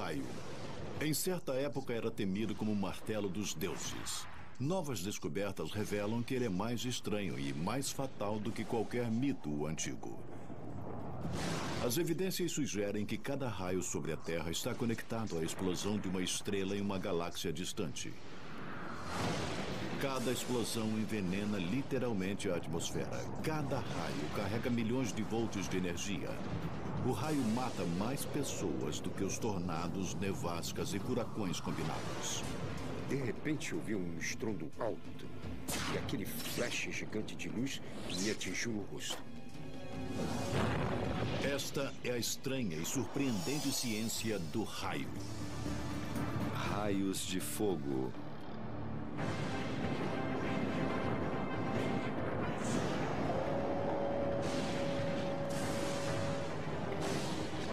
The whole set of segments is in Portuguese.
raio. Em certa época era temido como o martelo dos deuses. Novas descobertas revelam que ele é mais estranho e mais fatal do que qualquer mito antigo. As evidências sugerem que cada raio sobre a Terra está conectado à explosão de uma estrela em uma galáxia distante. Cada explosão envenena literalmente a atmosfera. Cada raio carrega milhões de volts de energia. O raio mata mais pessoas do que os tornados, nevascas e furacões combinados. De repente ouvi um estrondo alto e aquele flash gigante de luz me atingiu no rosto. Esta é a estranha e surpreendente ciência do raio. Raios de fogo.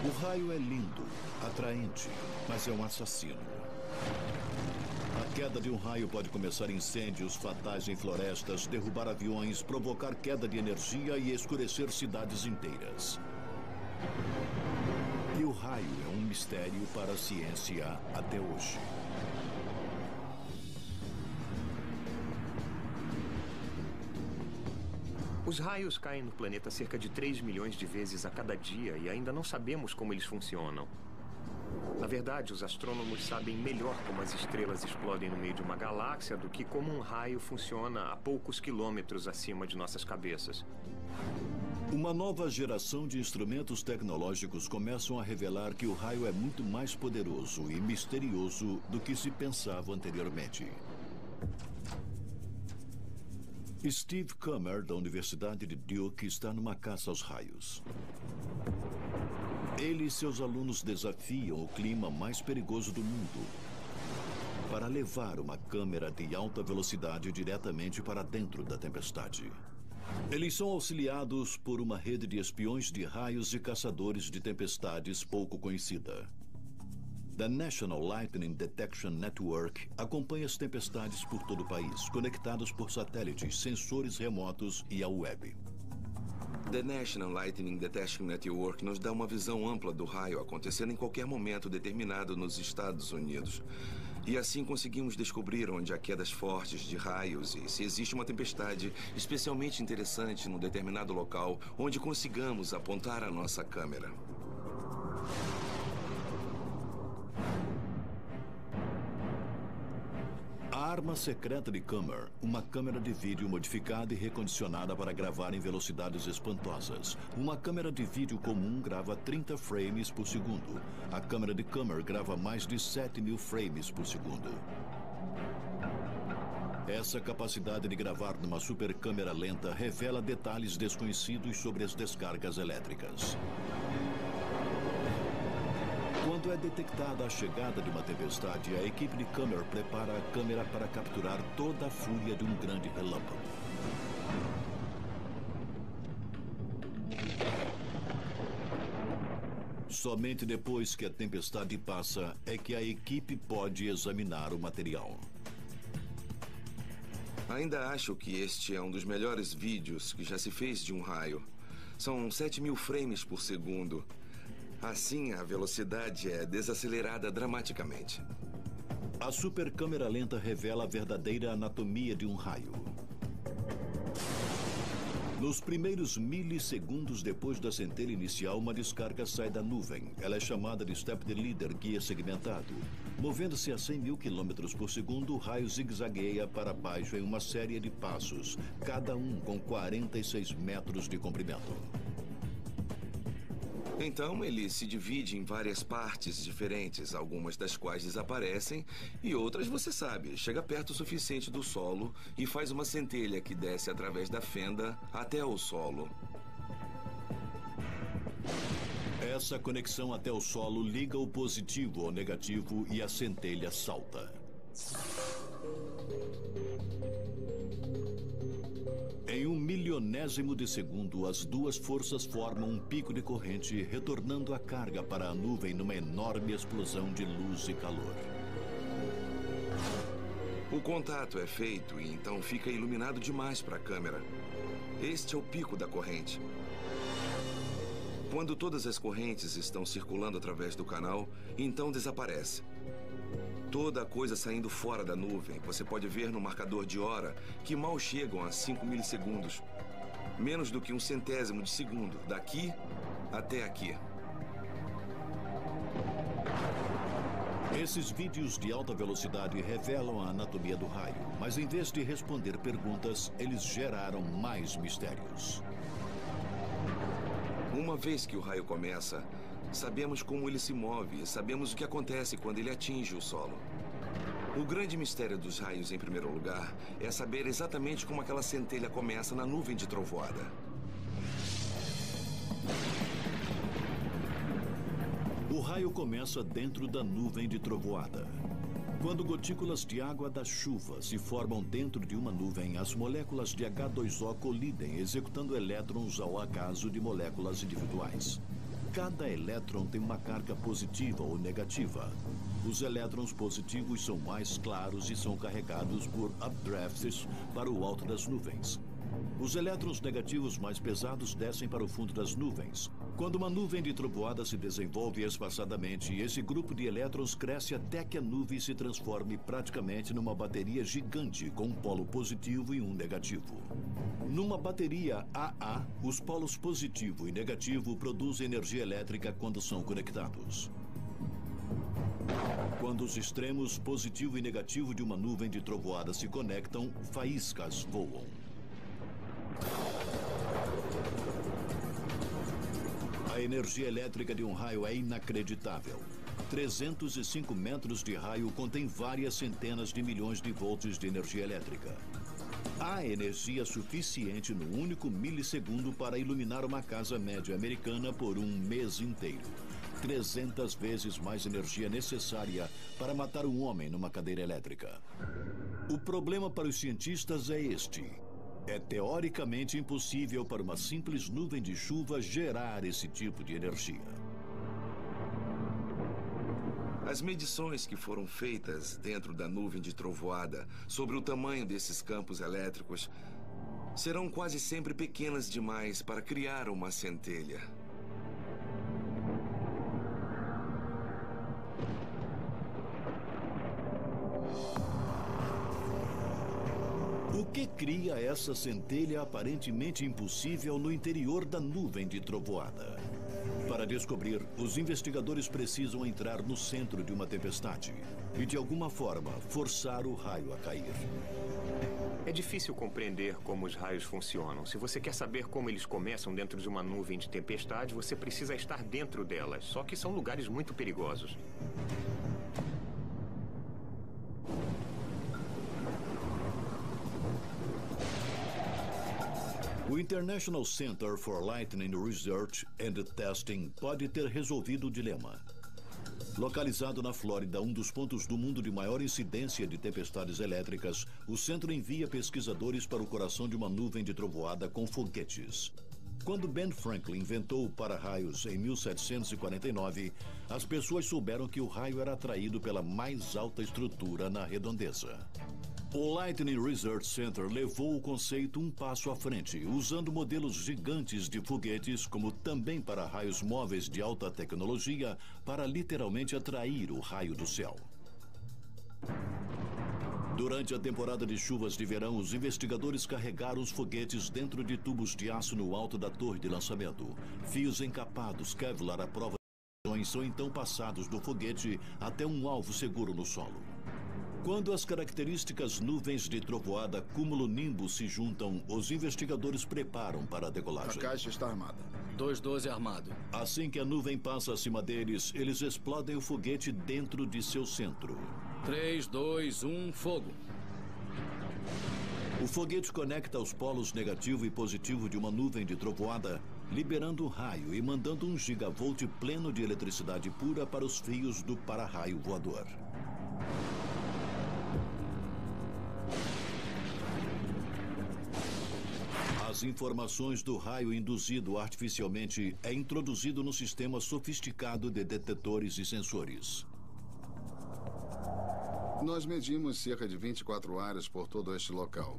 O raio é lindo, atraente, mas é um assassino. A queda de um raio pode começar incêndios fatais em florestas, derrubar aviões, provocar queda de energia e escurecer cidades inteiras. E o raio é um mistério para a ciência até hoje. Os raios caem no planeta cerca de 3 milhões de vezes a cada dia e ainda não sabemos como eles funcionam. Na verdade, os astrônomos sabem melhor como as estrelas explodem no meio de uma galáxia do que como um raio funciona a poucos quilômetros acima de nossas cabeças. Uma nova geração de instrumentos tecnológicos começam a revelar que o raio é muito mais poderoso e misterioso do que se pensava anteriormente. Steve Kummer, da Universidade de Duke, está numa caça aos raios. Ele e seus alunos desafiam o clima mais perigoso do mundo para levar uma câmera de alta velocidade diretamente para dentro da tempestade. Eles são auxiliados por uma rede de espiões de raios e caçadores de tempestades pouco conhecida. The National Lightning Detection Network acompanha as tempestades por todo o país, conectados por satélites, sensores remotos e a web. The National Lightning Detection Network nos dá uma visão ampla do raio acontecendo em qualquer momento determinado nos Estados Unidos. E assim conseguimos descobrir onde há quedas fortes de raios e se existe uma tempestade especialmente interessante num determinado local onde consigamos apontar a nossa câmera. A arma secreta de Kummer, uma câmera de vídeo modificada e recondicionada para gravar em velocidades espantosas. Uma câmera de vídeo comum grava 30 frames por segundo. A câmera de Kummer grava mais de 7.000 frames por segundo. Essa capacidade de gravar numa supercâmera lenta revela detalhes desconhecidos sobre as descargas elétricas. Quando é detectada a chegada de uma tempestade, a equipe de Kummer prepara a câmera para capturar toda a fúria de um grande relâmpago. Somente depois que a tempestade passa é que a equipe pode examinar o material. Ainda acho que este é um dos melhores vídeos que já se fez de um raio. São 7.000 frames por segundo. Assim, a velocidade é desacelerada dramaticamente. A supercâmera lenta revela a verdadeira anatomia de um raio. Nos primeiros milissegundos depois da centelha inicial, uma descarga sai da nuvem. Ela é chamada de Step Leader, guia segmentado. Movendo-se a 100.000 km por segundo, o raio zigue-zagueia para baixo em uma série de passos, cada um com 46 metros de comprimento. Então, ele se divide em várias partes diferentes, algumas das quais desaparecem e outras, você sabe, chega perto o suficiente do solo e faz uma centelha que desce através da fenda até o solo. Essa conexão até o solo liga o positivo ao negativo e a centelha salta. Em 1/1000º de segundo, as duas forças formam um pico de corrente, retornando a carga para a nuvem numa enorme explosão de luz e calor. O contato é feito e então fica iluminado demais para a câmera. Este é o pico da corrente. Quando todas as correntes estão circulando através do canal, então desaparece. Toda a coisa saindo fora da nuvem, você pode ver no marcador de hora que mal chegam a 5 milissegundos. Menos do que 1/100º de segundo, daqui até aqui. Esses vídeos de alta velocidade revelam a anatomia do raio, mas em vez de responder perguntas, eles geraram mais mistérios. Uma vez que o raio começa, sabemos como ele se move e sabemos o que acontece quando ele atinge o solo. O grande mistério dos raios, em primeiro lugar, é saber exatamente como aquela centelha começa na nuvem de trovoada. O raio começa dentro da nuvem de trovoada. Quando gotículas de água da chuva se formam dentro de uma nuvem, as moléculas de H2O colidem, executando elétrons ao acaso de moléculas individuais. Cada elétron tem uma carga positiva ou negativa. Os elétrons positivos são mais claros e são carregados por updrafts para o alto das nuvens. Os elétrons negativos mais pesados descem para o fundo das nuvens. Quando uma nuvem de trovoada se desenvolve espaçadamente, esse grupo de elétrons cresce até que a nuvem se transforme praticamente numa bateria gigante com um polo positivo e um negativo. Numa bateria AA, os polos positivo e negativo produzem energia elétrica quando são conectados. Quando os extremos positivo e negativo de uma nuvem de trovoada se conectam, faíscas voam. A energia elétrica de um raio é inacreditável. 305 metros de raio contém várias centenas de milhões de volts de energia elétrica. Há energia suficiente no único milissegundo para iluminar uma casa média americana por um mês inteiro. 300 vezes mais energia necessária para matar um homem numa cadeira elétrica. O problema para os cientistas é este. É teoricamente impossível para uma simples nuvem de chuva gerar esse tipo de energia. As medições que foram feitas dentro da nuvem de trovoada sobre o tamanho desses campos elétricos serão quase sempre pequenas demais para criar uma centelha. O que cria essa centelha aparentemente impossível no interior da nuvem de trovoada? Para descobrir, os investigadores precisam entrar no centro de uma tempestade e, de alguma forma, forçar o raio a cair. É difícil compreender como os raios funcionam. Se você quer saber como eles começam dentro de uma nuvem de tempestade, você precisa estar dentro delas. Só que são lugares muito perigosos. O International Center for Lightning Research and Testing pode ter resolvido o dilema. Localizado na Flórida, um dos pontos do mundo de maior incidência de tempestades elétricas, o centro envia pesquisadores para o coração de uma nuvem de trovoada com foguetes. Quando Ben Franklin inventou o para-raios em 1749, as pessoas souberam que o raio era atraído pela mais alta estrutura na redondeza. O Lightning Research Center levou o conceito um passo à frente, usando modelos gigantes de foguetes como também para raios móveis de alta tecnologia para literalmente atrair o raio do céu. Durante a temporada de chuvas de verão, os investigadores carregaram os foguetes dentro de tubos de aço no alto da torre de lançamento. Fios encapados Kevlar à prova de explosões são então passados do foguete até um alvo seguro no solo. Quando as características nuvens de trovoada cúmulo-nimbo se juntam, os investigadores preparam para a decolagem. A caixa está armada. 212 armado. Assim que a nuvem passa acima deles, eles explodem o foguete dentro de seu centro. 3, 2, 1, fogo. O foguete conecta os polos negativo e positivo de uma nuvem de trovoada, liberando um raio e mandando 1 gigavolt pleno de eletricidade pura para os fios do para-raio voador. As informações do raio induzido artificialmente é introduzido no sistema sofisticado de detetores e sensores. Nós medimos cerca de 24 áreas por todo este local.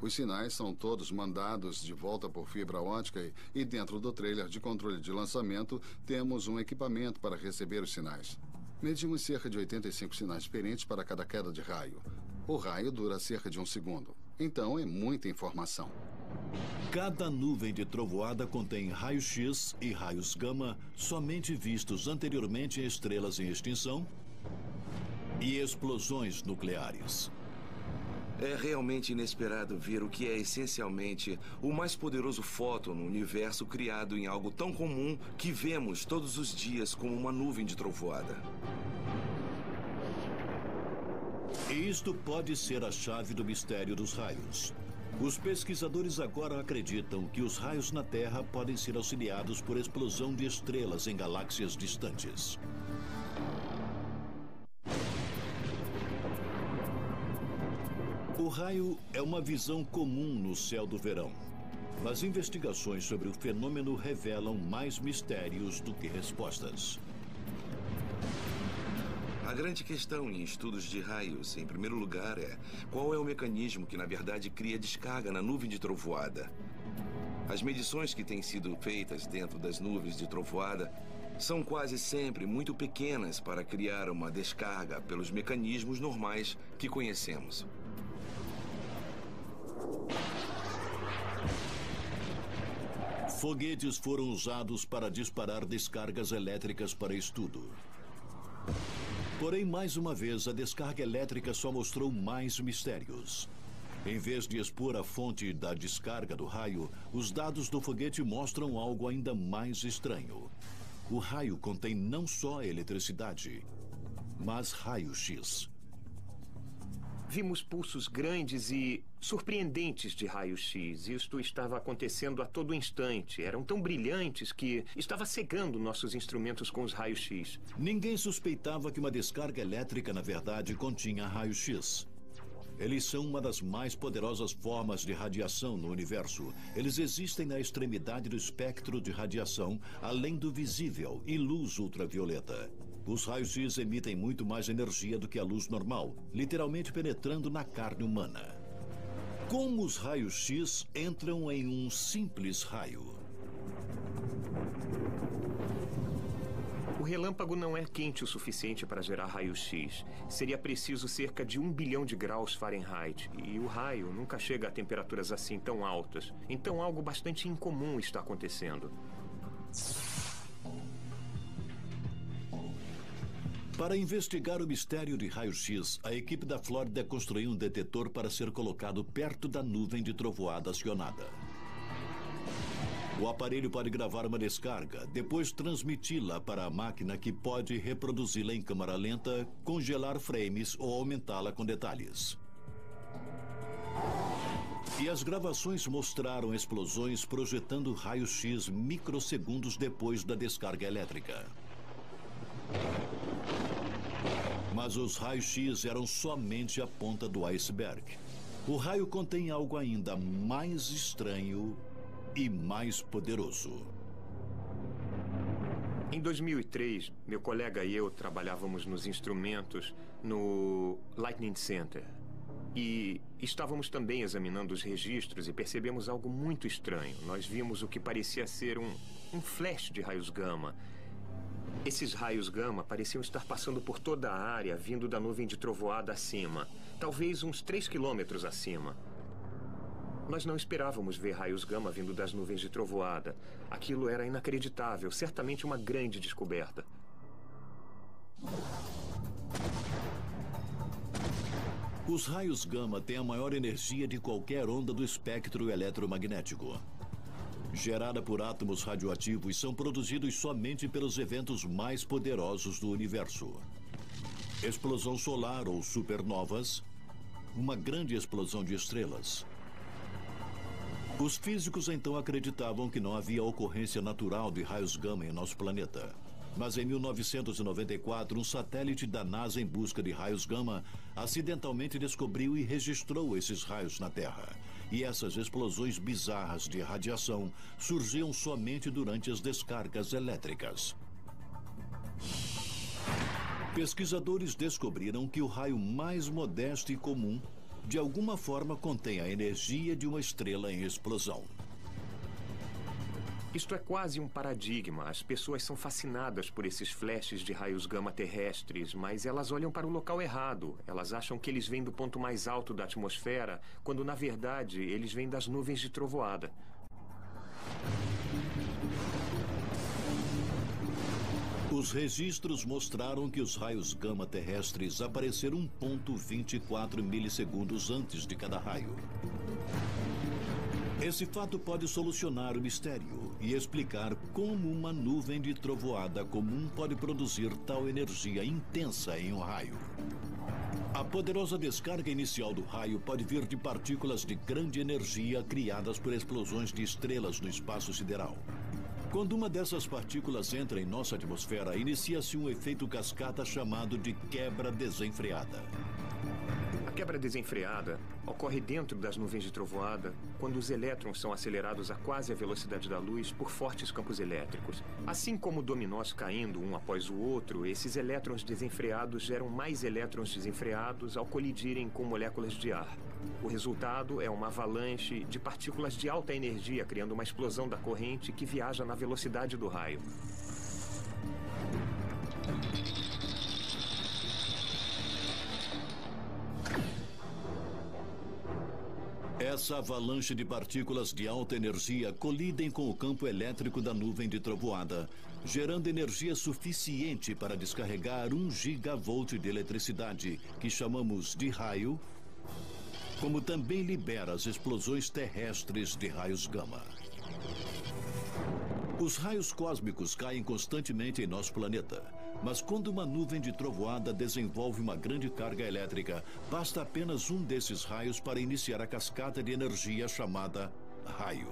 Os sinais são todos mandados de volta por fibra ótica e dentro do trailer de controle de lançamento temos um equipamento para receber os sinais. Medimos cerca de 85 sinais diferentes para cada queda de raio. O raio dura cerca de 1 segundo. Então é muita informação. Cada nuvem de trovoada contém raios-x e raios gama somente vistos anteriormente em estrelas em extinção e explosões nucleares. É realmente inesperado ver o que é essencialmente o mais poderoso fóton no universo criado em algo tão comum que vemos todos os dias como uma nuvem de trovoada. E isto pode ser a chave do mistério dos raios. Os pesquisadores agora acreditam que os raios na Terra podem ser auxiliados por explosão de estrelas em galáxias distantes. O raio é uma visão comum no céu do verão, mas investigações sobre o fenômeno revelam mais mistérios do que respostas. A grande questão em estudos de raios, em primeiro lugar, é qual é o mecanismo que, na verdade, cria descarga na nuvem de trovoada. As medições que têm sido feitas dentro das nuvens de trovoada são quase sempre muito pequenas para criar uma descarga pelos mecanismos normais que conhecemos. Foguetes foram usados para disparar descargas elétricas para estudo. Porém, mais uma vez, a descarga elétrica só mostrou mais mistérios. Em vez de expor a fonte da descarga do raio, os dados do foguete mostram algo ainda mais estranho. O raio contém não só eletricidade, mas raio-x. Vimos pulsos grandes e surpreendentes de raio-x. Isto estava acontecendo a todo instante. Eram tão brilhantes que estava cegando nossos instrumentos com os raios-x. Ninguém suspeitava que uma descarga elétrica, na verdade, continha raio-x. Eles são uma das mais poderosas formas de radiação no universo. Eles existem na extremidade do espectro de radiação, além do visível e luz ultravioleta. Os raios-x emitem muito mais energia do que a luz normal, literalmente penetrando na carne humana. Como os raios-x entram em um simples raio? O relâmpago não é quente o suficiente para gerar raio-x. Seria preciso cerca de 1 bilhão de graus Fahrenheit. E o raio nunca chega a temperaturas assim tão altas. Então algo bastante incomum está acontecendo. Para investigar o mistério de raio-x, a equipe da Flórida construiu um detetor para ser colocado perto da nuvem de trovoada acionada. O aparelho pode gravar uma descarga, depois transmiti-la para a máquina que pode reproduzi-la em câmera lenta, congelar frames ou aumentá-la com detalhes. E as gravações mostraram explosões projetando raios-x microsegundos depois da descarga elétrica. Mas os raios-x eram somente a ponta do iceberg. O raio contém algo ainda mais estranho e mais poderoso. Em 2003, meu colega e eu trabalhávamos nos instrumentos no Lightning Center. E estávamos também examinando os registros e percebemos algo muito estranho. Nós vimos o que parecia ser um flash de raios gama. Esses raios gama pareciam estar passando por toda a área, vindo da nuvem de trovoada acima, talvez uns 3 quilômetros acima. Nós não esperávamos ver raios gama vindo das nuvens de trovoada. Aquilo era inacreditável, certamente uma grande descoberta. Os raios gama têm a maior energia de qualquer onda do espectro eletromagnético. Gerada por átomos radioativos, são produzidos somente pelos eventos mais poderosos do universo. Explosão solar ou supernovas, uma grande explosão de estrelas. Os físicos então acreditavam que não havia ocorrência natural de raios gama em nosso planeta. Mas em 1994, um satélite da NASA em busca de raios gama acidentalmente descobriu e registrou esses raios na Terra. E essas explosões bizarras de radiação surgiam somente durante as descargas elétricas. Pesquisadores descobriram que o raio mais modesto e comum de alguma forma contém a energia de uma estrela em explosão. Isto é quase um paradigma. As pessoas são fascinadas por esses flashes de raios gama terrestres, mas elas olham para o local errado. Elas acham que eles vêm do ponto mais alto da atmosfera, quando na verdade eles vêm das nuvens de trovoada. Os registros mostraram que os raios gama terrestres apareceram 1,24 milissegundos antes de cada raio. Esse fato pode solucionar o mistério e explicar como uma nuvem de trovoada comum pode produzir tal energia intensa em um raio. A poderosa descarga inicial do raio pode vir de partículas de grande energia criadas por explosões de estrelas no espaço sideral. Quando uma dessas partículas entra em nossa atmosfera, inicia-se um efeito cascata chamado de quebra desenfreada. A quebra desenfreada ocorre dentro das nuvens de trovoada quando os elétrons são acelerados a quase a velocidade da luz por fortes campos elétricos. Assim como dominós caindo um após o outro, esses elétrons desenfreados geram mais elétrons desenfreados ao colidirem com moléculas de ar. O resultado é uma avalanche de partículas de alta energia, criando uma explosão da corrente que viaja na velocidade do raio. Essa avalanche de partículas de alta energia colidem com o campo elétrico da nuvem de trovoada, gerando energia suficiente para descarregar 1 gigavolt de eletricidade, que chamamos de raio, como também libera as explosões terrestres de raios gama. Os raios cósmicos caem constantemente em nosso planeta. Mas quando uma nuvem de trovoada desenvolve uma grande carga elétrica, basta apenas um desses raios para iniciar a cascata de energia chamada raio.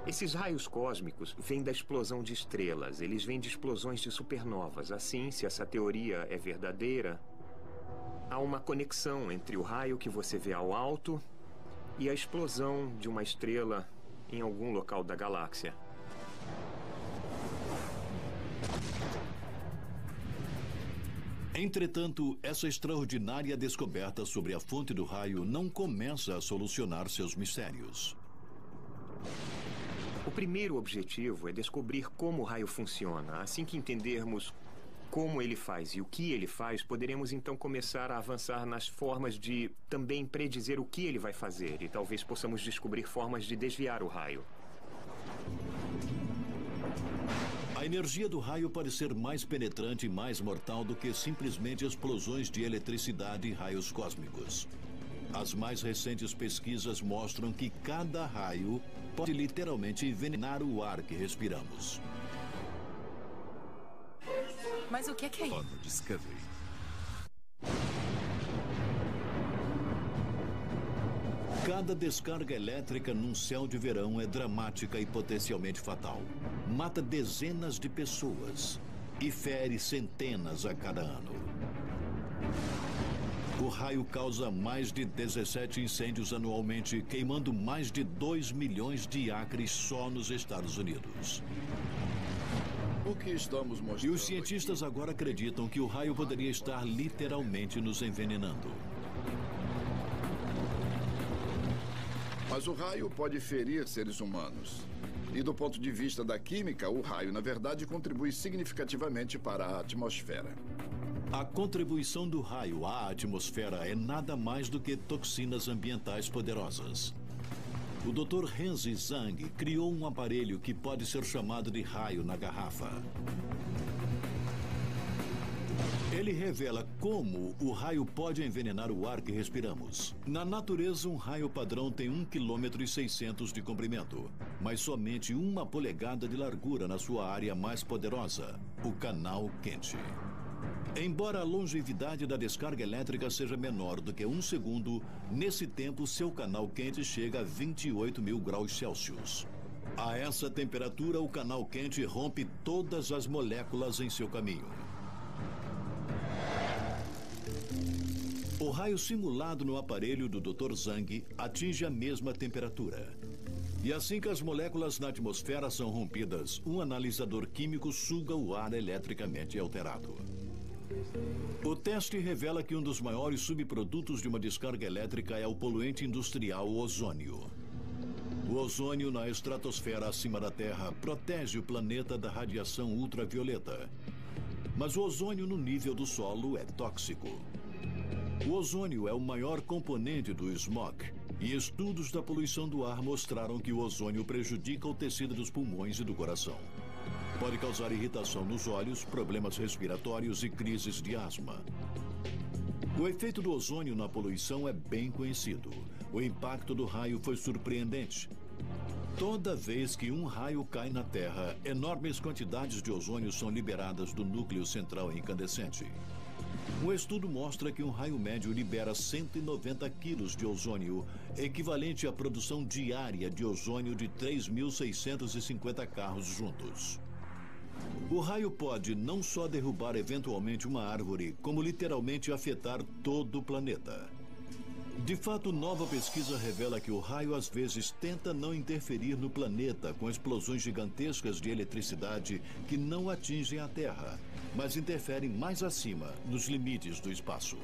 Esses raios cósmicos vêm da explosão de estrelas. Eles vêm de explosões de supernovas. Assim, se essa teoria é verdadeira, há uma conexão entre o raio que você vê ao alto e a explosão de uma estrela em algum local da galáxia. Entretanto, essa extraordinária descoberta sobre a fonte do raio não começa a solucionar seus mistérios. O primeiro objetivo é descobrir como o raio funciona. Assim que entendermos como ele faz e o que ele faz, poderemos então começar a avançar nas formas de também predizer o que ele vai fazer. E talvez possamos descobrir formas de desviar o raio. A energia do raio pode ser mais penetrante e mais mortal do que simplesmente explosões de eletricidade e raios cósmicos. As mais recentes pesquisas mostram que cada raio pode literalmente envenenar o ar que respiramos. Mas o que é isso? On the Discovery. Cada descarga elétrica num céu de verão é dramática e potencialmente fatal. Mata dezenas de pessoas e fere centenas a cada ano. O raio causa mais de 17 incêndios anualmente, queimando mais de 2 milhões de acres só nos Estados Unidos. O que estamos mostrando? E os cientistas agora acreditam que o raio poderia estar literalmente nos envenenando. Mas o raio pode ferir seres humanos. E do ponto de vista da química, o raio, na verdade, contribui significativamente para a atmosfera. A contribuição do raio à atmosfera é nada mais do que toxinas ambientais poderosas. O Dr. Renzi Zhang criou um aparelho que pode ser chamado de raio na garrafa. Ele revela como o raio pode envenenar o ar que respiramos. Na natureza, um raio padrão tem 1,6 km de comprimento, mas somente 1 polegada de largura na sua área mais poderosa, o canal quente. Embora a longevidade da descarga elétrica seja menor do que 1 segundo, nesse tempo seu canal quente chega a 28 mil graus Celsius. A essa temperatura, o canal quente rompe todas as moléculas em seu caminho. O raio simulado no aparelho do Dr. Zhang atinge a mesma temperatura. E assim que as moléculas na atmosfera são rompidas, um analisador químico suga o ar eletricamente alterado. O teste revela que um dos maiores subprodutos de uma descarga elétrica é o poluente industrial ozônio. O ozônio na estratosfera acima da Terra protege o planeta da radiação ultravioleta. Mas o ozônio no nível do solo é tóxico. O ozônio é o maior componente do smog, e estudos da poluição do ar mostraram que o ozônio prejudica o tecido dos pulmões e do coração. Pode causar irritação nos olhos, problemas respiratórios e crises de asma. O efeito do ozônio na poluição é bem conhecido. O impacto do raio foi surpreendente. Toda vez que um raio cai na Terra, enormes quantidades de ozônio são liberadas do núcleo central incandescente. Um estudo mostra que um raio médio libera 190 quilos de ozônio, equivalente à produção diária de ozônio de 3.650 carros juntos. O raio pode não só derrubar eventualmente uma árvore, como literalmente afetar todo o planeta. De fato, nova pesquisa revela que o raio às vezes tenta não interferir no planeta com explosões gigantescas de eletricidade que não atingem a Terra, mas interferem mais acima, nos limites do espaço.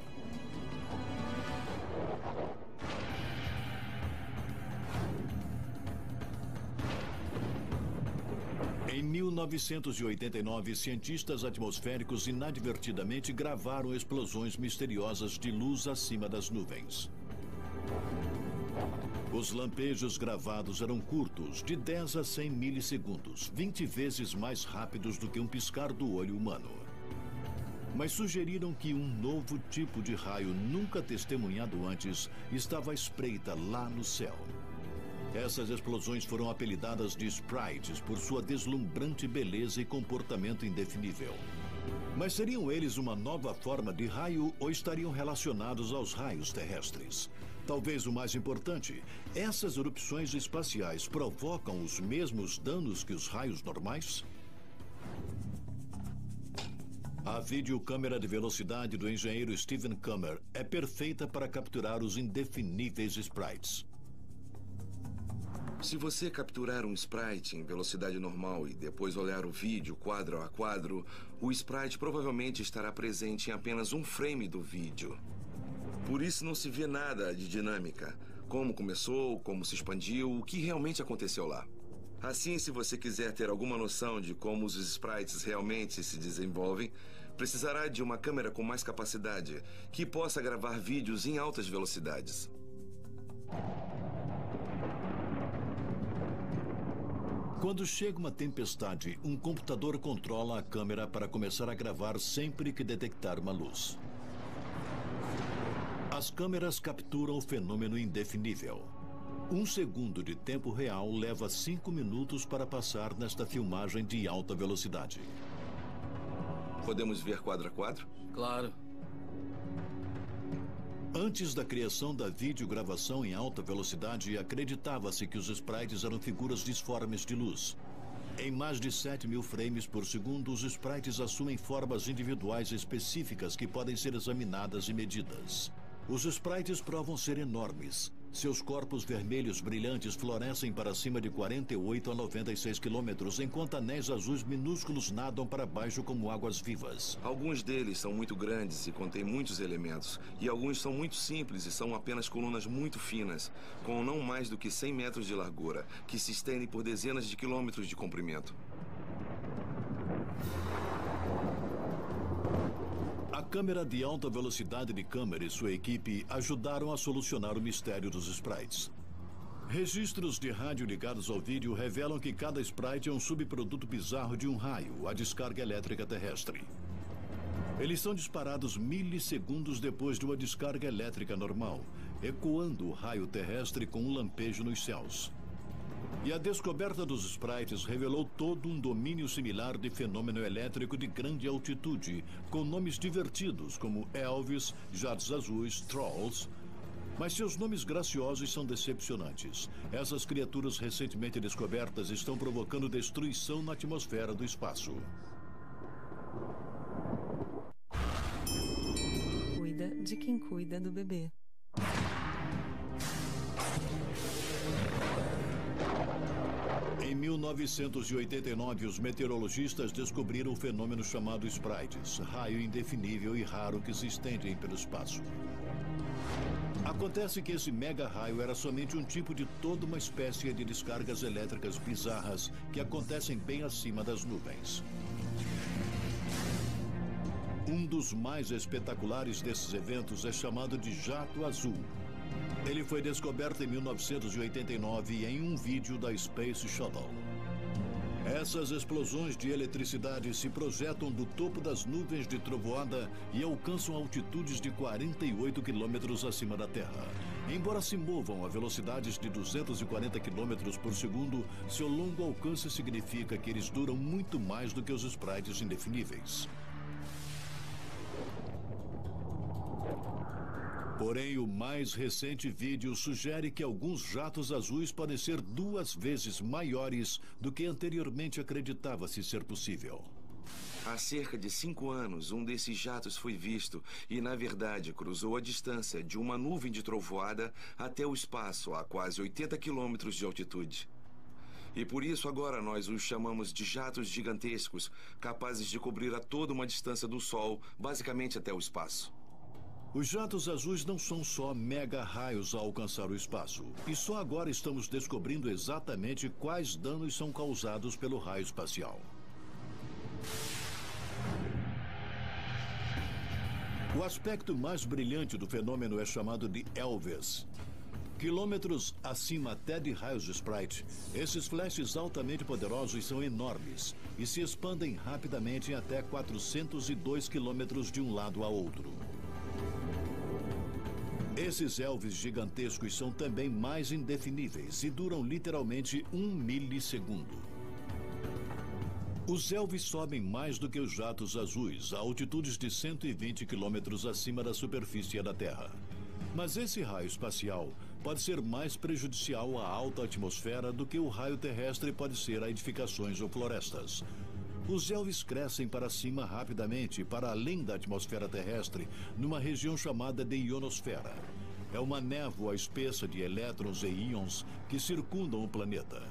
Em 1989, cientistas atmosféricos inadvertidamente gravaram explosões misteriosas de luz acima das nuvens. Os lampejos gravados eram curtos, de 10 a 100 milissegundos, 20 vezes mais rápidos do que um piscar do olho humano. Mas sugeriram que um novo tipo de raio nunca testemunhado antes estava à espreita lá no céu. Essas explosões foram apelidadas de sprites por sua deslumbrante beleza e comportamento indefinível. Mas seriam eles uma nova forma de raio ou estariam relacionados aos raios terrestres? Talvez o mais importante, essas erupções espaciais provocam os mesmos danos que os raios normais? A videocâmera de velocidade do engenheiro Stephen Kummer é perfeita para capturar os indefiníveis sprites. Se você capturar um sprite em velocidade normal e depois olhar o vídeo quadro a quadro, o sprite provavelmente estará presente em apenas um frame do vídeo. Por isso não se vê nada de dinâmica. Como começou, como se expandiu, o que realmente aconteceu lá. Assim, se você quiser ter alguma noção de como os sprites realmente se desenvolvem, precisará de uma câmera com mais capacidade, que possa gravar vídeos em altas velocidades. Quando chega uma tempestade, um computador controla a câmera para começar a gravar sempre que detectar uma luz. As câmeras capturam o fenômeno indefinível. 1 segundo de tempo real leva 5 minutos para passar nesta filmagem de alta velocidade. Podemos ver quadro a quadro? Claro. Antes da criação da videogravação em alta velocidade, acreditava-se que os sprites eram figuras disformes de luz. Em mais de 7.000 frames por segundo, os sprites assumem formas individuais específicas que podem ser examinadas e medidas. Os sprites provam ser enormes. Seus corpos vermelhos brilhantes florescem para cima de 48 a 96 quilômetros, enquanto anéis azuis minúsculos nadam para baixo como águas vivas. Alguns deles são muito grandes e contêm muitos elementos, e alguns são muito simples e são apenas colunas muito finas, com não mais do que 100 metros de largura, que se estendem por dezenas de quilômetros de comprimento. A câmera de alta velocidade de Kummer e sua equipe ajudaram a solucionar o mistério dos sprites. Registros de rádio ligados ao vídeo revelam que cada sprite é um subproduto bizarro de um raio, a descarga elétrica terrestre. Eles são disparados milissegundos depois de uma descarga elétrica normal, ecoando o raio terrestre com um lampejo nos céus. E a descoberta dos sprites revelou todo um domínio similar de fenômeno elétrico de grande altitude, com nomes divertidos como Elvis, Jatos Azuis, Trolls. Mas seus nomes graciosos são decepcionantes. Essas criaturas recentemente descobertas estão provocando destruição na atmosfera do espaço. Cuida de quem cuida do bebê. Em Em 1989, os meteorologistas descobriram o fenômeno chamado sprites, raio indefinível e raro que se estendem pelo espaço. Acontece que esse mega-raio era somente um tipo de toda uma espécie de descargas elétricas bizarras que acontecem bem acima das nuvens. Um dos mais espetaculares desses eventos é chamado de jato azul. Ele foi descoberto em 1989 em um vídeo da Space Shuttle. Essas explosões de eletricidade se projetam do topo das nuvens de trovoada e alcançam altitudes de 48 quilômetros acima da Terra. Embora se movam a velocidades de 240 quilômetros por segundo, seu longo alcance significa que eles duram muito mais do que os sprites indefiníveis. Porém, o mais recente vídeo sugere que alguns jatos azuis podem ser 2 vezes maiores do que anteriormente acreditava-se ser possível. Há cerca de 5 anos, um desses jatos foi visto e, na verdade, cruzou a distância de uma nuvem de trovoada até o espaço a quase 80 quilômetros de altitude. E por isso agora nós os chamamos de jatos gigantescos, capazes de cobrir a toda uma distância do Sol, basicamente até o espaço. Os jatos azuis não são só mega-raios a alcançar o espaço. E só agora estamos descobrindo exatamente quais danos são causados pelo raio espacial. O aspecto mais brilhante do fenômeno é chamado de Elvis. Quilômetros acima até de raios de Sprite, esses flashes altamente poderosos são enormes e se expandem rapidamente em até 402 quilômetros de um lado a outro. Esses Elvis gigantescos são também mais indefiníveis e duram literalmente 1 milissegundo. Os Elvis sobem mais do que os jatos azuis, a altitudes de 120 quilômetros acima da superfície da Terra. Mas esse raio espacial pode ser mais prejudicial à alta atmosfera do que o raio terrestre pode ser a edificações ou florestas. Os Elvis crescem para cima rapidamente, para além da atmosfera terrestre, numa região chamada de ionosfera. É uma névoa espessa de elétrons e íons que circundam o planeta.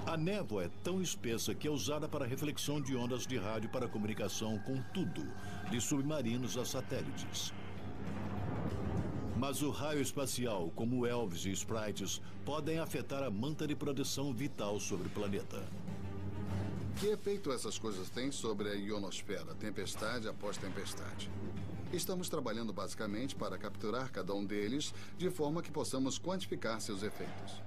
A névoa é tão espessa que é usada para reflexão de ondas de rádio para comunicação com tudo, de submarinos a satélites. Mas o raio espacial, como Elvis e Sprites, podem afetar a manta de proteção vital sobre o planeta. Que efeito essas coisas têm sobre a ionosfera, tempestade após tempestade? Estamos trabalhando basicamente para capturar cada um deles de forma que possamos quantificar seus efeitos.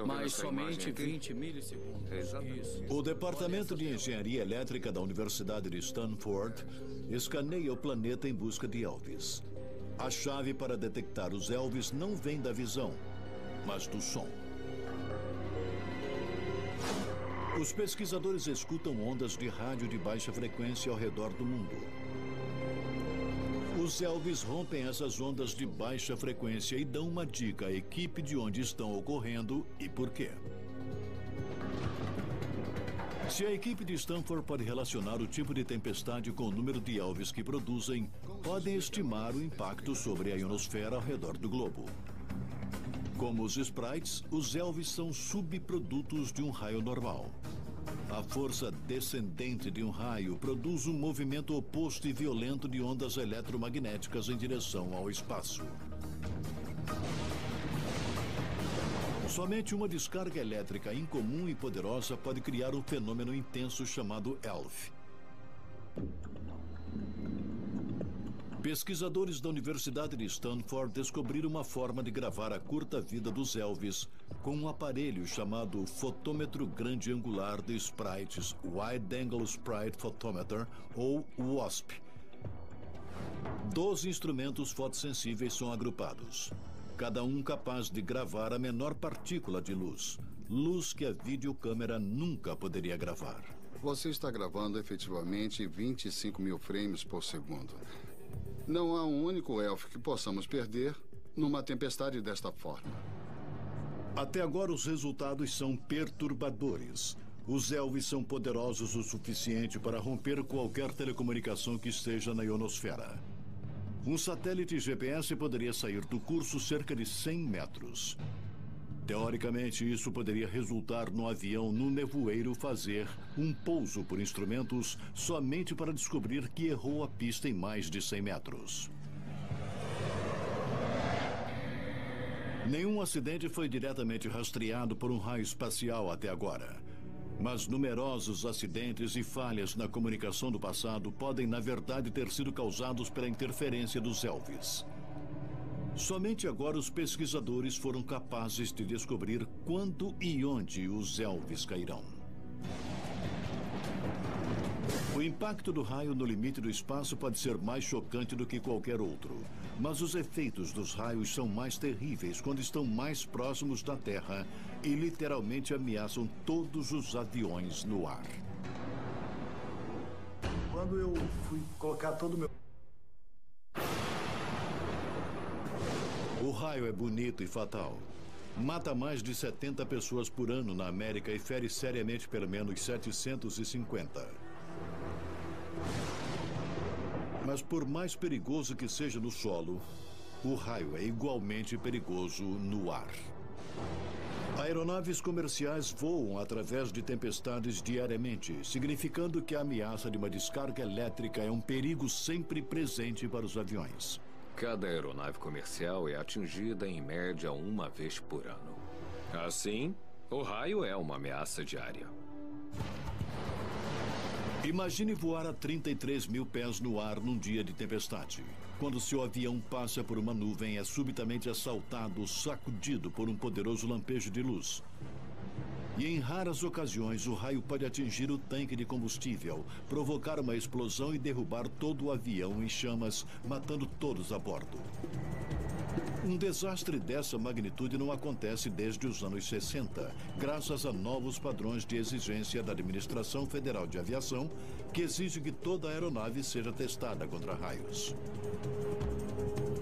Mas somente 20 milissegundos. Exatamente. O Departamento de Engenharia Elétrica da Universidade de Stanford escaneia o planeta em busca de Elvis. A chave para detectar os Elvis não vem da visão, mas do som. Os pesquisadores escutam ondas de rádio de baixa frequência ao redor do mundo. Os Elvis rompem essas ondas de baixa frequência e dão uma dica à equipe de onde estão ocorrendo e por quê. Se a equipe de Stanford pode relacionar o tipo de tempestade com o número de Elvis que produzem, podem estimar o impacto sobre a ionosfera ao redor do globo. Como os Sprites, os Elvis são subprodutos de um raio normal. A força descendente de um raio produz um movimento oposto e violento de ondas eletromagnéticas em direção ao espaço. Somente uma descarga elétrica incomum e poderosa pode criar um fenômeno intenso chamado ELF. Pesquisadores da Universidade de Stanford descobriram uma forma de gravar a curta vida dos Elvis com um aparelho chamado Fotômetro Grande Angular de Sprites, Wide Angle Sprite Photometer, ou WASP. 12 instrumentos fotossensíveis são agrupados, cada um capaz de gravar a menor partícula de luz, luz que a videocâmera nunca poderia gravar. Você está gravando efetivamente 25 mil frames por segundo. Não há um único elfo que possamos perder numa tempestade desta forma. Até agora, os resultados são perturbadores. Os Elvis são poderosos o suficiente para romper qualquer telecomunicação que esteja na ionosfera. Um satélite GPS poderia sair do curso cerca de 100 metros. Teoricamente, isso poderia resultar no avião no nevoeiro fazer um pouso por instrumentos somente para descobrir que errou a pista em mais de 100 metros. Nenhum acidente foi diretamente rastreado por um raio espacial até agora. Mas numerosos acidentes e falhas na comunicação do passado podem, na verdade, ter sido causados pela interferência dos Elvis. Somente agora os pesquisadores foram capazes de descobrir quando e onde os Elvis cairão. O impacto do raio no limite do espaço pode ser mais chocante do que qualquer outro, mas os efeitos dos raios são mais terríveis quando estão mais próximos da Terra e literalmente ameaçam todos os aviões no ar. Quando eu fui colocar todo o meu... O raio é bonito e fatal. Mata mais de 70 pessoas por ano na América e fere seriamente pelo menos 750. Mas por mais perigoso que seja no solo, o raio é igualmente perigoso no ar. Aeronaves comerciais voam através de tempestades diariamente, significando que a ameaça de uma descarga elétrica é um perigo sempre presente para os aviões. Cada aeronave comercial é atingida em média uma vez por ano. Assim, o raio é uma ameaça diária. Imagine voar a 33 mil pés no ar num dia de tempestade. Quando seu avião passa por uma nuvem, é subitamente assaltado, sacudido por um poderoso lampejo de luz. E em raras ocasiões, o raio pode atingir o tanque de combustível, provocar uma explosão e derrubar todo o avião em chamas, matando todos a bordo. Um desastre dessa magnitude não acontece desde os anos 60, graças a novos padrões de exigência da Administração Federal de Aviação, que exige que toda aeronave seja testada contra raios.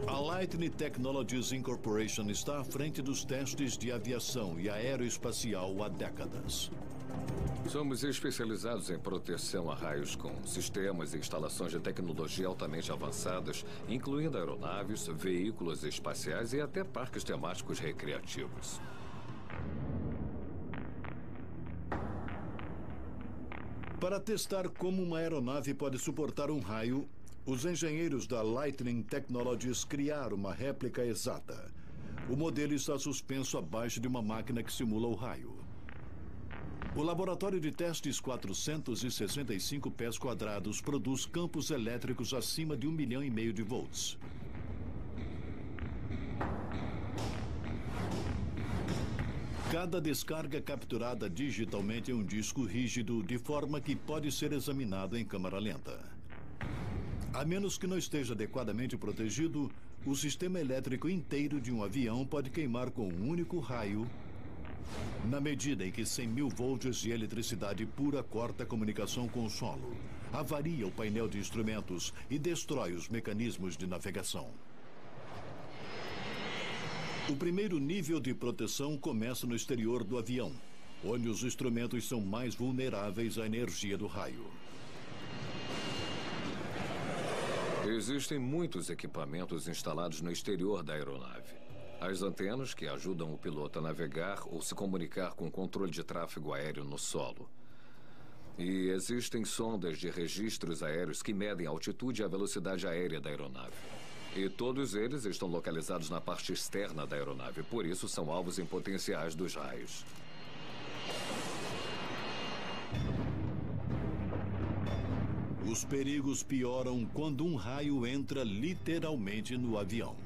A Lightning Technologies Incorporation está à frente dos testes de aviação e aeroespacial há décadas. Somos especializados em proteção a raios com sistemas e instalações de tecnologia altamente avançadas, incluindo aeronaves, veículos espaciais e até parques temáticos recreativos. Para testar como uma aeronave pode suportar um raio, os engenheiros da Lightning Technologies criaram uma réplica exata. O modelo está suspenso abaixo de uma máquina que simula o raio. O laboratório de testes 465 pés quadrados produz campos elétricos acima de 1,5 milhão de volts. Cada descarga capturada digitalmente em um disco rígido, de forma que pode ser examinado em câmara lenta. A menos que não esteja adequadamente protegido, o sistema elétrico inteiro de um avião pode queimar com um único raio, na medida em que 100.000 volts de eletricidade pura corta a comunicação com o solo, avaria o painel de instrumentos e destrói os mecanismos de navegação. O primeiro nível de proteção começa no exterior do avião, onde os instrumentos são mais vulneráveis à energia do raio. Existem muitos equipamentos instalados no exterior da aeronave. As antenas que ajudam o piloto a navegar ou se comunicar com o controle de tráfego aéreo no solo. E existem sondas de registros aéreos que medem a altitude e a velocidade aérea da aeronave. E todos eles estão localizados na parte externa da aeronave, por isso são alvos em potenciais dos raios. Os perigos pioram quando um raio entra literalmente no avião.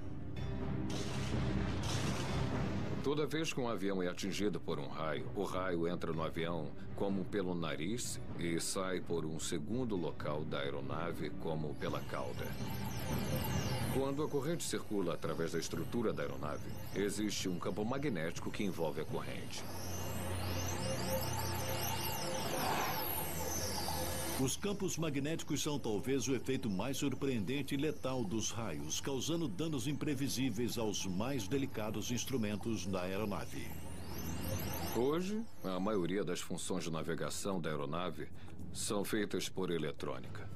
Toda vez que um avião é atingido por um raio, o raio entra no avião como pelo nariz e sai por um segundo local da aeronave como pela cauda. Quando a corrente circula através da estrutura da aeronave, existe um campo magnético que envolve a corrente. Os campos magnéticos são talvez o efeito mais surpreendente e letal dos raios, causando danos imprevisíveis aos mais delicados instrumentos da aeronave. Hoje, a maioria das funções de navegação da aeronave são feitas por eletrônica.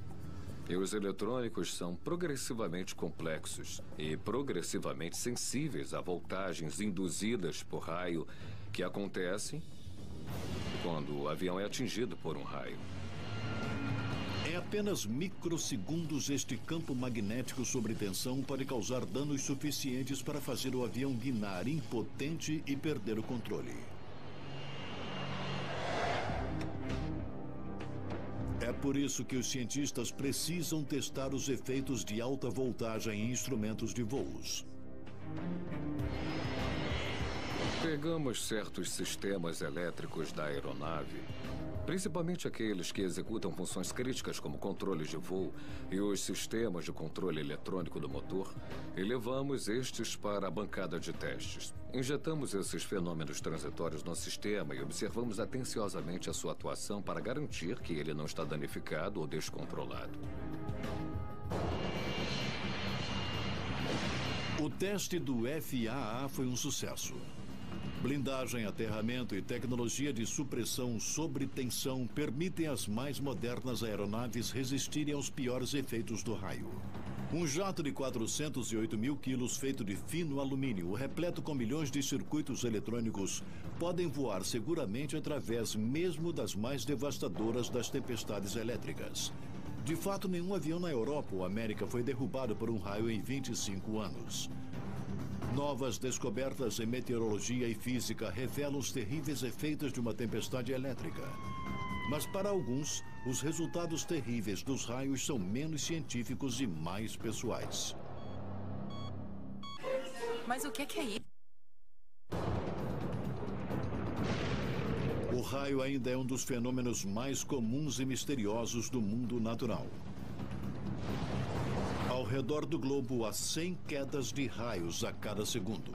E os eletrônicos são progressivamente complexos e progressivamente sensíveis a voltagens induzidas por raio que acontecem quando o avião é atingido por um raio. Em apenas microsegundos, este campo magnético sobre tensão pode causar danos suficientes para fazer o avião guinar impotente e perder o controle. É por isso que os cientistas precisam testar os efeitos de alta voltagem em instrumentos de voos. Pegamos certos sistemas elétricos da aeronave, principalmente aqueles que executam funções críticas como controles de voo e os sistemas de controle eletrônico do motor, e levamos estes para a bancada de testes. Injetamos esses fenômenos transitórios no sistema e observamos atenciosamente a sua atuação para garantir que ele não está danificado ou descontrolado. O teste do FAA foi um sucesso. Blindagem, aterramento e tecnologia de supressão sobre tensão permitem às mais modernas aeronaves resistirem aos piores efeitos do raio. Um jato de 408 mil quilos feito de fino alumínio, repleto com milhões de circuitos eletrônicos, podem voar seguramente através mesmo das mais devastadoras das tempestades elétricas. De fato, nenhum avião na Europa ou América foi derrubado por um raio em 25 anos. Novas descobertas em meteorologia e física revelam os terríveis efeitos de uma tempestade elétrica. Mas para alguns, os resultados terríveis dos raios são menos científicos e mais pessoais. Mas o que é isso? O raio ainda é um dos fenômenos mais comuns e misteriosos do mundo natural. Ao redor do globo, há 100 quedas de raios a cada segundo.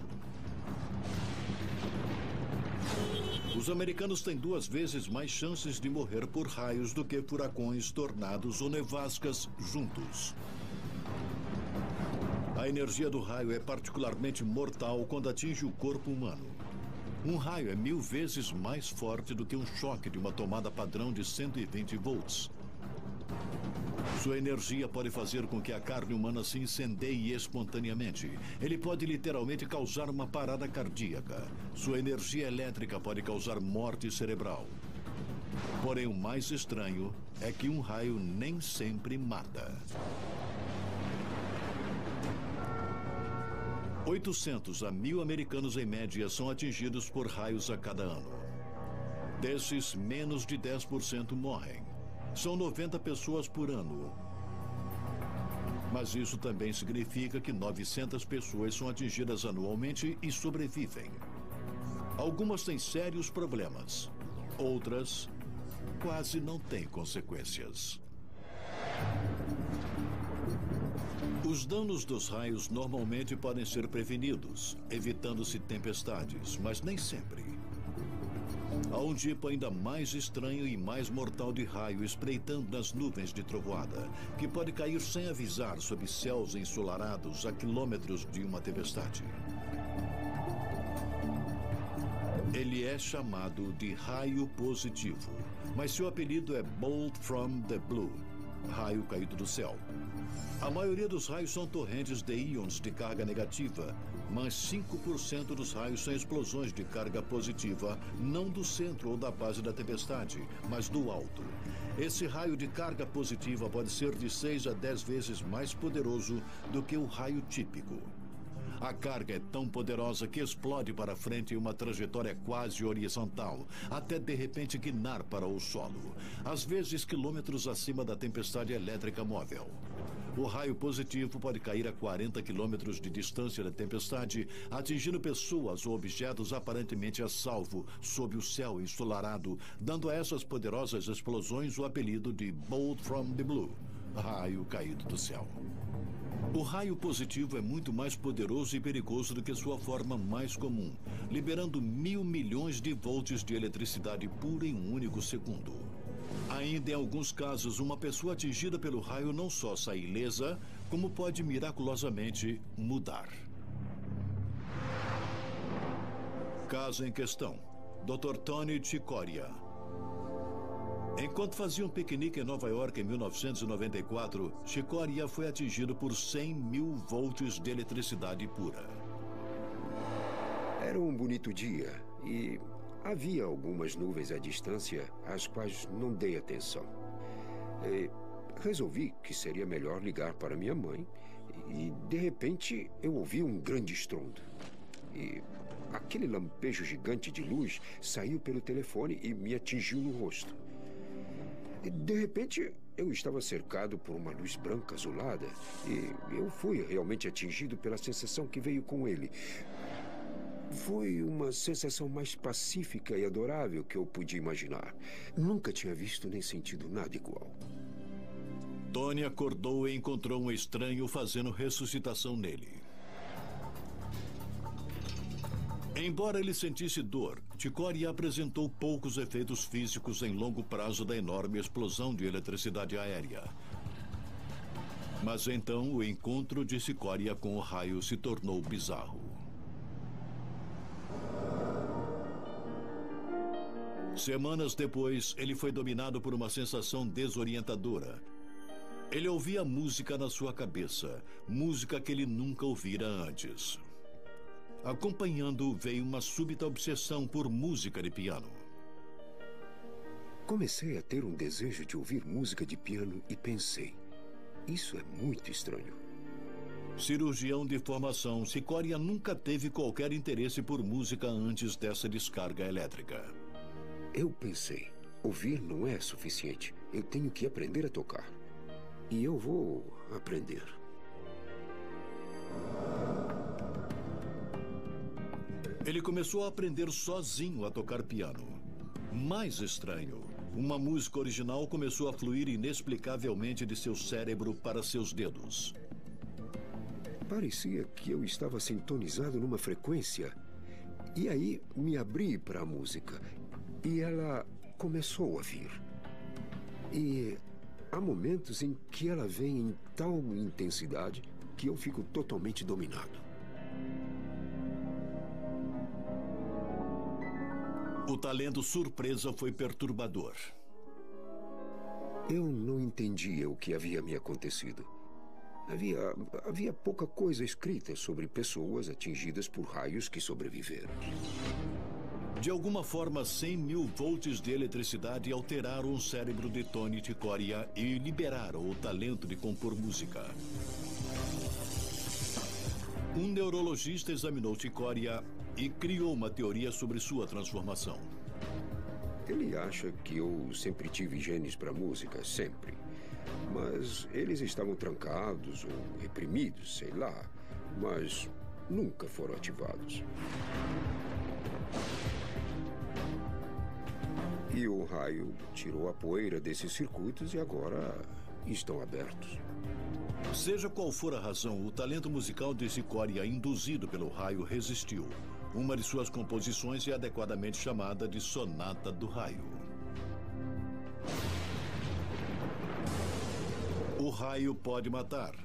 Os americanos têm 2 vezes mais chances de morrer por raios do que furacões, tornados ou nevascas juntos. A energia do raio é particularmente mortal quando atinge o corpo humano. Um raio é 1000 vezes mais forte do que um choque de uma tomada padrão de 120 volts. Sua energia pode fazer com que a carne humana se incendeie espontaneamente. Ele pode literalmente causar uma parada cardíaca. Sua energia elétrica pode causar morte cerebral. Porém, o mais estranho é que um raio nem sempre mata. 800 a 1000 americanos em média são atingidos por raios a cada ano. Desses, menos de 10% morrem. São 90 pessoas por ano. Mas isso também significa que 900 pessoas são atingidas anualmente e sobrevivem. Algumas têm sérios problemas. Outras quase não têm consequências. Os danos dos raios normalmente podem ser prevenidos, evitando-se tempestades, mas nem sempre. Há um tipo ainda mais estranho e mais mortal de raio espreitando nas nuvens de trovoada, que pode cair sem avisar sob céus ensolarados a quilômetros de uma tempestade. Ele é chamado de raio positivo, mas seu apelido é Bolt from the Blue, raio caído do céu. A maioria dos raios são torrentes de íons de carga negativa, mas 5% dos raios são explosões de carga positiva, não do centro ou da base da tempestade, mas do alto. Esse raio de carga positiva pode ser de 6 a 10 vezes mais poderoso do que o raio típico. A carga é tão poderosa que explode para frente em uma trajetória quase horizontal, até de repente guinar para o solo, às vezes quilômetros acima da tempestade elétrica móvel. O raio positivo pode cair a 40 quilômetros de distância da tempestade, atingindo pessoas ou objetos aparentemente a salvo sob o céu ensolarado, dando a essas poderosas explosões o apelido de Bolt from the Blue, raio caído do céu. O raio positivo é muito mais poderoso e perigoso do que sua forma mais comum, liberando 1.000 milhões de volts de eletricidade pura em um único segundo. Ainda em alguns casos, uma pessoa atingida pelo raio não só sai ilesa, como pode miraculosamente mudar. Caso em questão, Dr. Tony Chicoria. Enquanto fazia um piquenique em Nova York em 1994, Sikoria foi atingido por 100.000 volts de eletricidade pura. Era um bonito dia e havia algumas nuvens à distância às quais não dei atenção. Resolvi que seria melhor ligar para minha mãe e, de repente, eu ouvi um grande estrondo. E aquele lampejo gigante de luz saiu pelo telefone e me atingiu no rosto. E, de repente, eu estava cercado por uma luz branca azulada e eu fui realmente atingido pela sensação que veio com ele. Foi uma sensação mais pacífica e adorável que eu podia imaginar. Nunca tinha visto nem sentido nada igual. Tony acordou e encontrou um estranho fazendo ressuscitação nele. Embora ele sentisse dor, Sikoria apresentou poucos efeitos físicos em longo prazo da enorme explosão de eletricidade aérea. Mas então o encontro de Sikoria com o raio se tornou bizarro. Semanas depois, ele foi dominado por uma sensação desorientadora. Ele ouvia música na sua cabeça, música que ele nunca ouvira antes. Acompanhando, veio uma súbita obsessão por música de piano. Comecei a ter um desejo de ouvir música de piano e pensei, isso é muito estranho. Cirurgião de formação, Sikoria nunca teve qualquer interesse por música antes dessa descarga elétrica. Eu pensei, ouvir não é suficiente, eu tenho que aprender a tocar. E eu vou aprender. Ele começou a aprender sozinho a tocar piano. Mais estranho, uma música original começou a fluir inexplicavelmente de seu cérebro para seus dedos. Parecia que eu estava sintonizado numa frequência. E aí me abri para a música. E ela começou a vir. E há momentos em que ela vem em tal intensidade que eu fico totalmente dominado. O talento surpresa foi perturbador. Eu não entendia o que havia me acontecido. Havia pouca coisa escrita sobre pessoas atingidas por raios que sobreviveram. De alguma forma, 100.000 volts de eletricidade alteraram o cérebro de Tony Sikoria e liberaram o talento de compor música. Um neurologista examinou Sikoria e criou uma teoria sobre sua transformação. Ele acha que eu sempre tive genes para música, sempre. Mas eles estavam trancados ou reprimidos, sei lá. Mas nunca foram ativados. E o raio tirou a poeira desses circuitos e agora estão abertos. Seja qual for a razão, o talento musical de Sikoria induzido pelo raio resistiu. Uma de suas composições é adequadamente chamada de Sonata do Raio. O raio pode matar,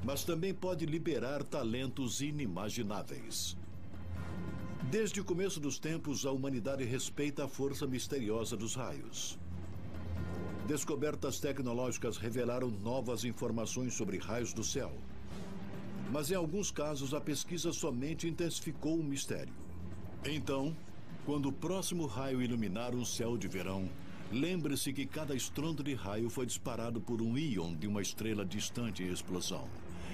mas também pode liberar talentos inimagináveis. Desde o começo dos tempos, a humanidade respeita a força misteriosa dos raios. Descobertas tecnológicas revelaram novas informações sobre raios do céu. Mas em alguns casos, a pesquisa somente intensificou o mistério. Então, quando o próximo raio iluminar um céu de verão, lembre-se que cada estrondo de raio foi disparado por um íon de uma estrela distante em explosão.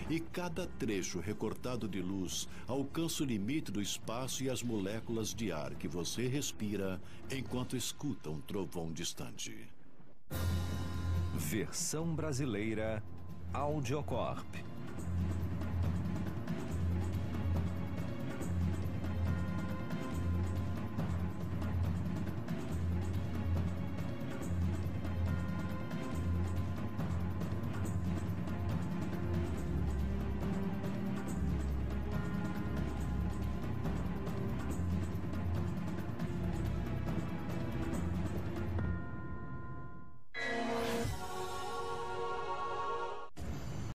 E cada trecho recortado de luz alcança o limite do espaço e as moléculas de ar que você respira enquanto escuta um trovão distante. Versão brasileira Audiocorp.